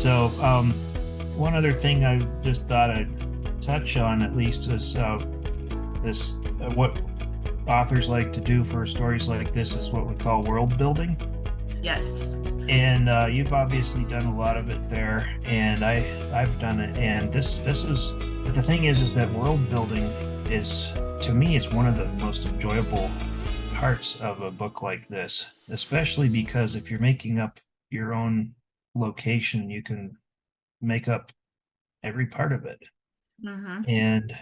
So, one other thing I just thought I'd touch on at least is this what authors like to do for stories like this is what we call world building. Yes. And you've obviously done a lot of it there, and I've done it. And this was, but the thing is that world building is, to me, it's one of the most enjoyable parts of a book like this, especially because if you're making up your own location, you can make up every part of it. Mm-hmm. And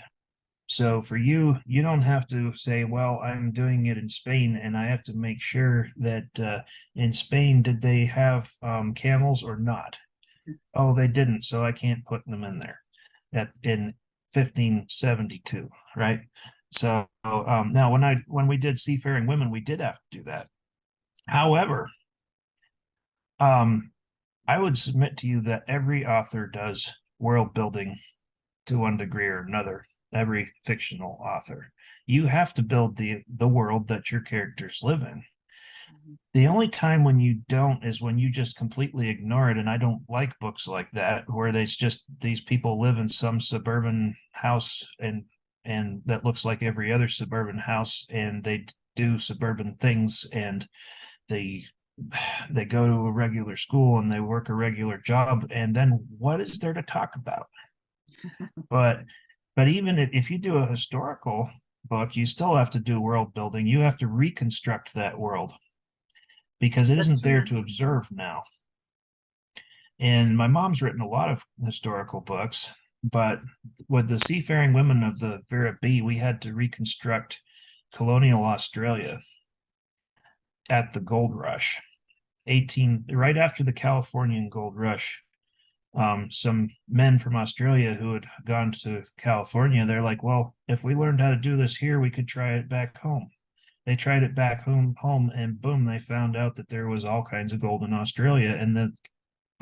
so for you, you don't have to say, well, I'm doing it in Spain, and I have to make sure that in Spain, did they have camels or not? Oh, they didn't, so I can't put them in there in 1572, right? So now when we did Seafaring Women, we did have to do that. However, I would submit to you that every author does world building to one degree or another. Every fictional author, you have to build the world that your characters live in. The only time when you don't is when you just completely ignore it. And I don't like books like that, where there's just these people live in some suburban house and that looks like every other suburban house, and they do suburban things, and they they go to a regular school and they work a regular job, and then what is there to talk about? But even if you do a historical book, you still have to do world building. You have to reconstruct that world because it That's isn't there true. to observe now. And my mom's written a lot of historical books, but with the Seafaring Women of the Vera B, we had to reconstruct colonial Australia at the gold rush. Right after the Californian gold rush, some men from Australia who had gone to California, they're like, well, if we learned how to do this here, we could try it back home. They tried it back home, and boom, they found out that there was all kinds of gold in Australia, and the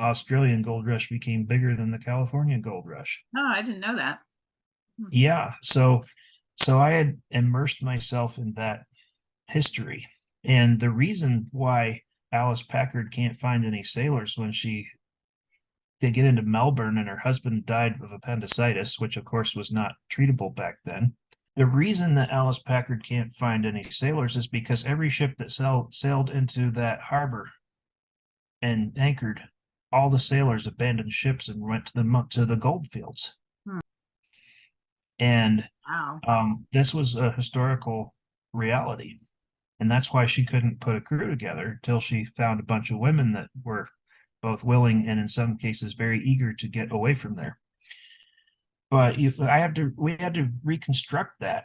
Australian gold rush became bigger than the California gold rush. Oh, I didn't know that. Yeah, so I had immersed myself in that history. And the reason why Alice Packard can't find any sailors when they get into Melbourne and her husband died of appendicitis, which of course was not treatable back then. The reason that Alice Packard can't find any sailors is because every ship that sailed into that harbor and anchored, all the sailors abandoned ships and went to the gold fields. Hmm. And Wow. this was a historical reality. And that's why she couldn't put a crew together until she found a bunch of women that were both willing and in some cases very eager to get away from there. But we had to reconstruct that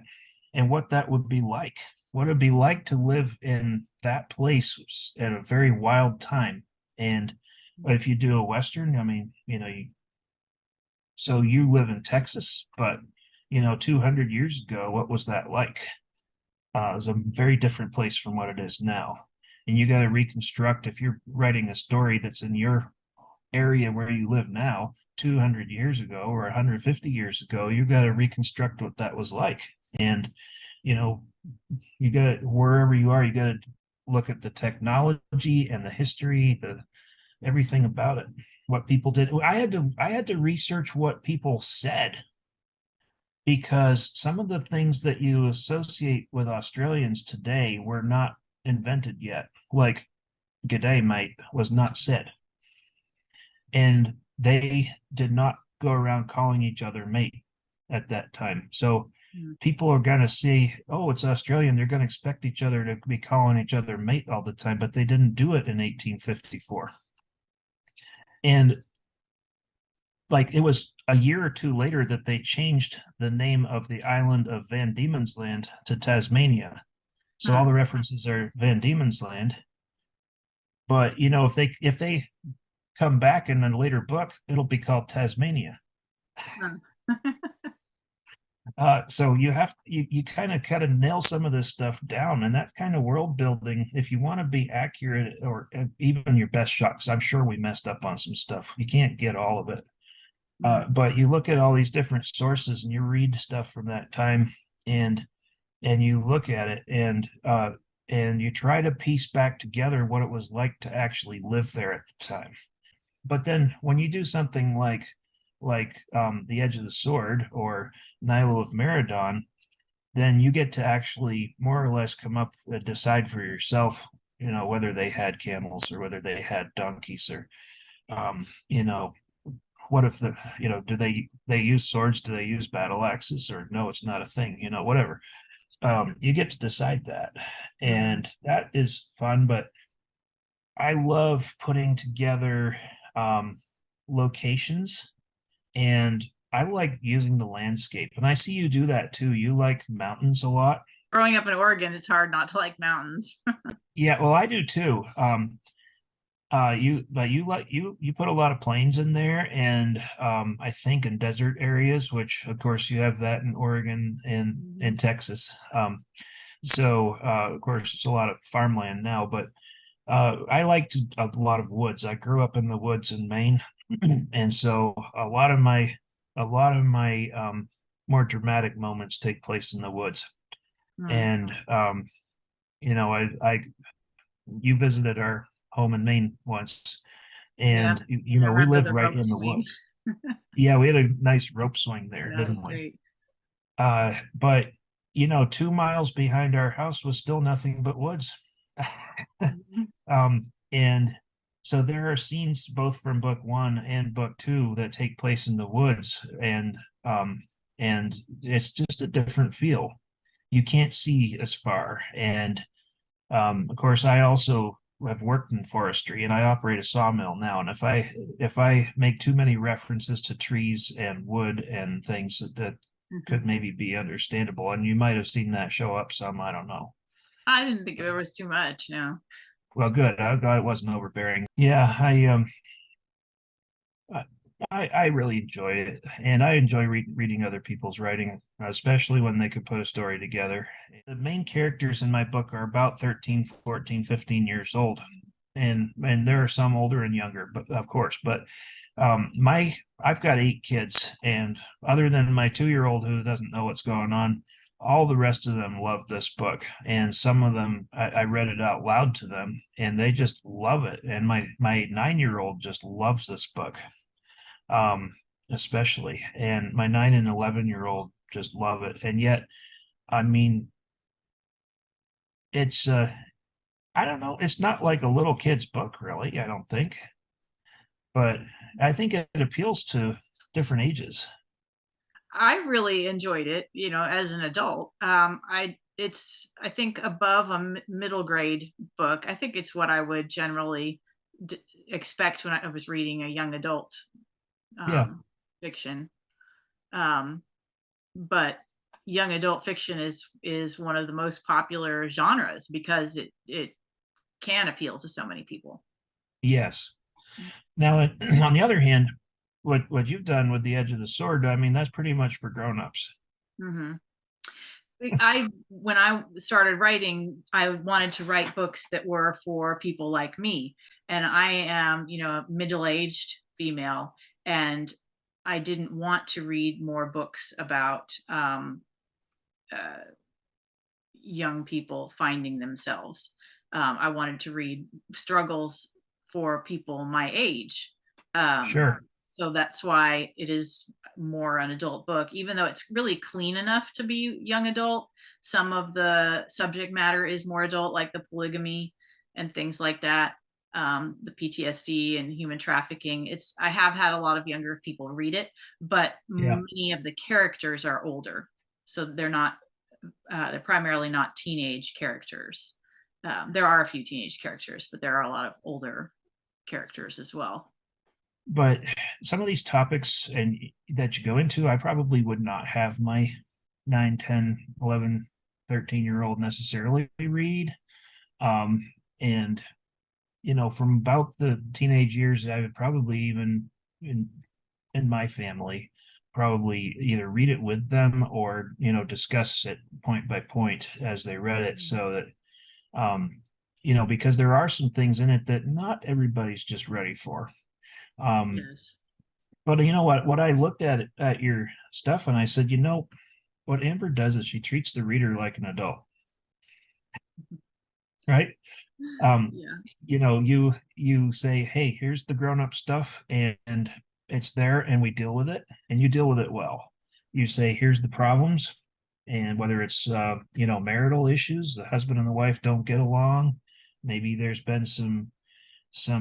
and what that would be like. What it'd be like to live in that place at a very wild time. And if you do a Western, I mean, so you live in Texas, but 200 years ago, what was that like? It was a very different place from what it is now. And you got to reconstruct, if you're writing a story that's in your area where you live now, 200 years ago or 150 years ago, you got to reconstruct what that was like. And, you got to, wherever you are, you got to look at the technology and the history, everything about it, what people did. I had to research what people said, because some of the things that you associate with Australians today were not invented yet. Like "G'day, mate" was not said, and they did not go around calling each other mate at that time. So people are going to see, oh, it's Australian. They're going to expect each other to be calling each other mate all the time, but they didn't do it in 1854. And like it was a year or two later that they changed the name of the island of Van Diemen's Land to Tasmania. So all the references are Van Diemen's Land. But if they come back in a later book, it'll be called Tasmania. So you kind of got to nail some of this stuff down, and that kind of world building, if you want to be accurate or even your best shot, because I'm sure we messed up on some stuff. You can't get all of it. But you look at all these different sources and you read stuff from that time, and you look at it, and you try to piece back together what it was like to actually live there at the time. but then when you do something like The Edge of the Sword or Nilo of Meridon, then you get to actually more or less come up decide for yourself, whether they had camels or whether they had donkeys, or you know what if do they use swords, do they use battle axes, or no, it's not a thing, whatever. You get to decide that, Mhm. and that is fun. But I love putting together locations, and I like using the landscape. And I see you do that too. You like mountains a lot. Growing up in Oregon, it's hard not to like mountains. Yeah, well, I do too. You put a lot of plains in there, and I think in desert areas, which of course you have that in Oregon and in Mhm. Texas. So of course it's a lot of farmland now, but I liked a lot of woods. I grew up in the woods in Maine, and so a lot of my more dramatic moments take place in the woods. Mm. And I you visited our home in Maine once, Yeah, and I we remember lived the right rope in the swing. woods. Yeah, we had a nice rope swing there, That was didn't we? great. But 2 miles behind our house was still nothing but woods. Mhm. And so there are scenes both from book one and book two that take place in the woods, and it's just a different feel. You can't see as far, and of course, I also have worked in forestry, and I operate a sawmill now. And if I make too many references to trees and wood and things that could Mhm. maybe be understandable, and you might have seen that show up some, I don't know. I didn't think it was too much. No. Well, good. I'm glad it wasn't overbearing. Yeah, I I really enjoy it, and I enjoy reading other people's writing, especially when they could put a story together. The main characters in my book are about 13, 14, 15 years old, and there are some older and younger, but of course. But my I've got 8 kids, and other than my 2-year old who doesn't know what's going on, all the rest of them love this book, and some of them I read it out loud to them, and they just love it. And my 9-year old just loves this book, um, especially, and my 9 and 11-year old just love it. And yet, I mean, it's I don't know, it's not like a little kid's book, really. I don't think, but I think it appeals to different ages. I really enjoyed it, as an adult. I think above a middle grade book. I think it's what I would generally expect when I was reading a young adult Yeah, fiction. Um, but young adult fiction is one of the most popular genres because it can appeal to so many people. yes. Now, on the other hand, what you've done with The Edge of the Sword, I mean, that's pretty much for grown-ups. Hmm. I when I started writing, I wanted to write books that were for people like me. And I am, a middle-aged female, and I didn't want to read more books about uh, young people finding themselves. I wanted to read struggles for people my age. Um, Sure. so that's why it is more an adult book, even though it's really clean enough to be young adult. Some of the subject matter is more adult, like the polygamy and things like that. The PTSD and human trafficking. I have had a lot of younger people read it, but Yeah. many of the characters are older, so they're primarily not teenage characters. There are a few teenage characters, but there are a lot of older characters as well. But some of these topics and that you go into, I probably would not have my 9, 10, 11, 13-year-old necessarily read. And from about the teenage years, I would probably even in my family probably either read it with them or discuss it point by point as they read it, Mhm. so that because there are some things in it that not everybody's just ready for. um Yes. but what I looked at your stuff, and I said, what Amber does is she treats the reader like an adult. right? Um, Yeah. you say, hey, here's the grown-up stuff, and it's there, and we deal with it, and you deal with it well. You say, here's the problems, and whether it's marital issues, the husband and the wife don't get along, maybe there's been some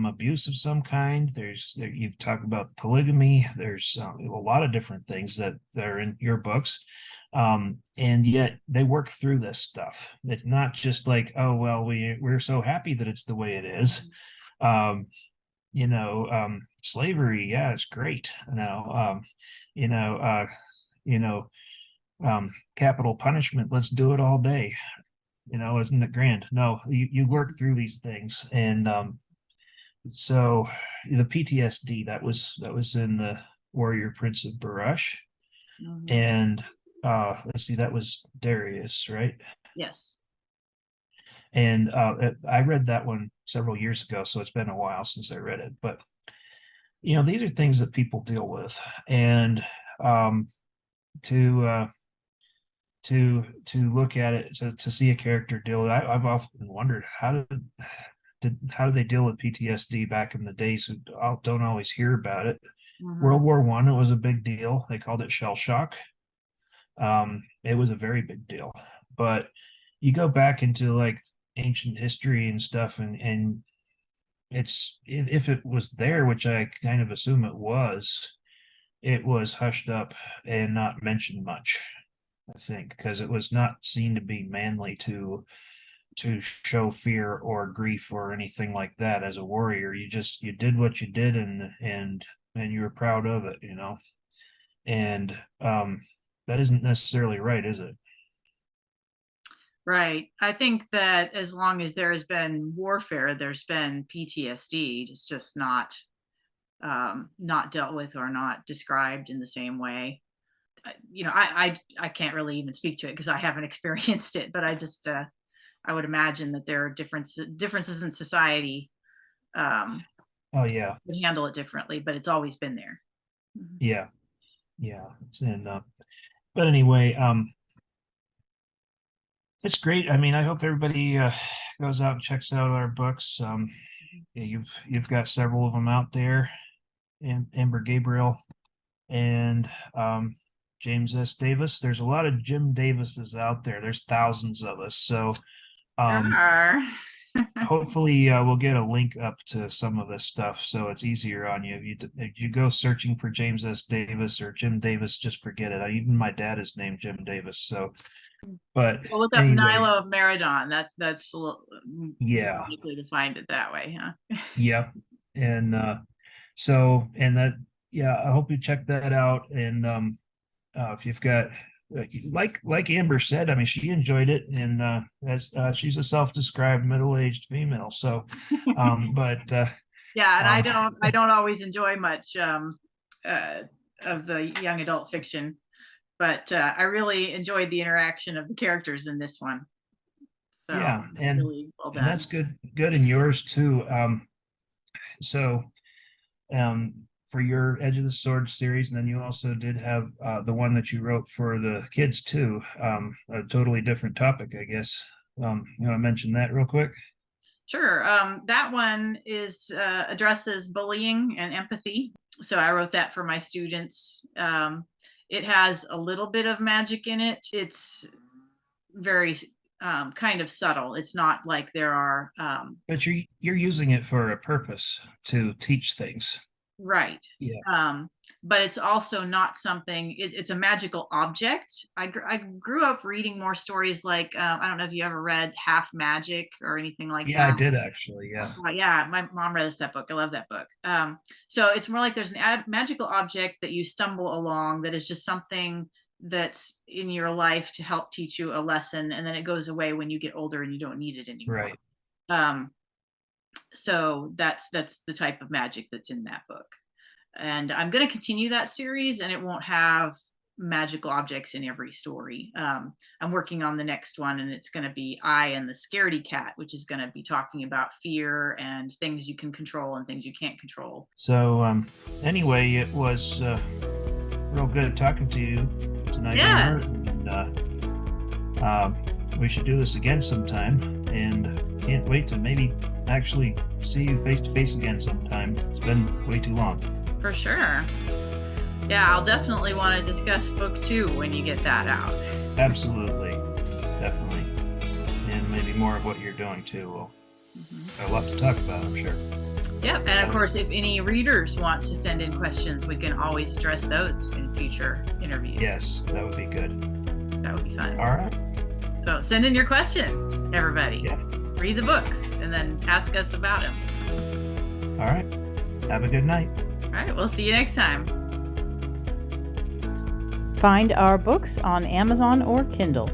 abuse of some kind. You've talked about polygamy. There's a lot of different things that are in your books, and yet they work through this stuff. It's not just like, oh well, we're so happy that it's the way it is. Um, Slavery, yeah, it's great. You know, uh, you know, Capital punishment. Let's do it all day. Isn't it grand? No, you work through these things, and so the PTSD that was in the Warrior Prince of Barash, Mhm. and let's see, that was Darius, right? Yes. And I read that one several years ago, so it's been a while since I read it. But these are things that people deal with, and um, to look at it, to see a character deal with it, I've often wondered how did they deal with PTSD back in the days who don't always hear about it. World Mhm. War One, it was a big deal. They called it shell shock. It was a very big deal. But you go back into like ancient history and stuff, and it's if it was there, which I kind of assume it was hushed up and not mentioned much. I think because it was not seen to be manly to show fear or grief or anything like that as a warrior. You did what you did, and you were proud of it, and that isn't necessarily right, is it? Right. I think that as long as there has been warfare, there's been PTSD. It's just not dealt with or not described in the same way. I can't really even speak to it because I haven't experienced it, but I would imagine that there are differences in society Oh yeah. would handle it differently, but it's always been there. Mhm. Yeah. Yeah. And but anyway, it's great. I mean, I hope everybody goes out and checks out our books. Yeah, you've got several of them out there, and Amber Gabriel and James S. Davis. There's a lot of Jim Davises out there. There's thousands of us. So There um, are. hopefully we'll get a link up to some of this stuff so it's easier on you. If you go searching for James S. Davis or Jim Davis, just forget it. Even my dad is named Jim Davis. So, but Well, look up anyway, Nilo of Meridon. That's more yeah, likely to find it that way, huh? yep. And so, and that, yeah, I hope you check that out. And if you've got like Amber said, I mean, she enjoyed it, and as she's a self-described middle-aged female. So, but Yeah, and um, I don't always enjoy much uh, of the young adult fiction, but I really enjoyed the interaction of the characters in this one. So yeah, and really well that's done. good in yours too. So for your Edge of the Sword series, and then you also did have the one that you wrote for the kids too. A totally different topic, I guess. You want to mention that real quick? Sure. That one is addresses bullying and empathy. So I wrote that for my students. It has a little bit of magic in it. It's very kind of subtle. It's not like there are But you're using it for a purpose to teach things. right. Yeah. Um, but it's also not something. It's a magical object. I grew up reading more stories like I don't know if you ever read Half Magic or anything like Yeah, I that. did actually. Yeah. Yeah, my mom read us that book. I love that book. So it's more like there's an magical object that you stumble along that is just something that's in your life to help teach you a lesson, and then it goes away when you get older and you don't need it anymore. Right. Um, so that's the type of magic that's in that book, and I'm going to continue that series, and it won't have magical objects in every story. I'm working on the next one, and it's going to be I and the Scaredy Cat, which is going to be talking about fear and things you can control and things you can't control. So anyway, it was real good talking to you tonight, Amber. Yes. And we should do this again sometime. And can't wait to maybe actually see you face to face again sometime. It's been way too long. For sure. Yeah, I'll definitely want to discuss book 2 when you get that out. Absolutely. Definitely. And maybe more of what you're doing too. We'll got a lot to talk about, I'm sure. Yep. And of course, if any readers want to send in questions, we can always address those in future interviews. Yes, that would be good. That would be fun. All right. So send in your questions, everybody. Yeah. Read the books and then ask us about them. All right. Have a good night. All right. We'll see you next time. Find our books on Amazon or Kindle.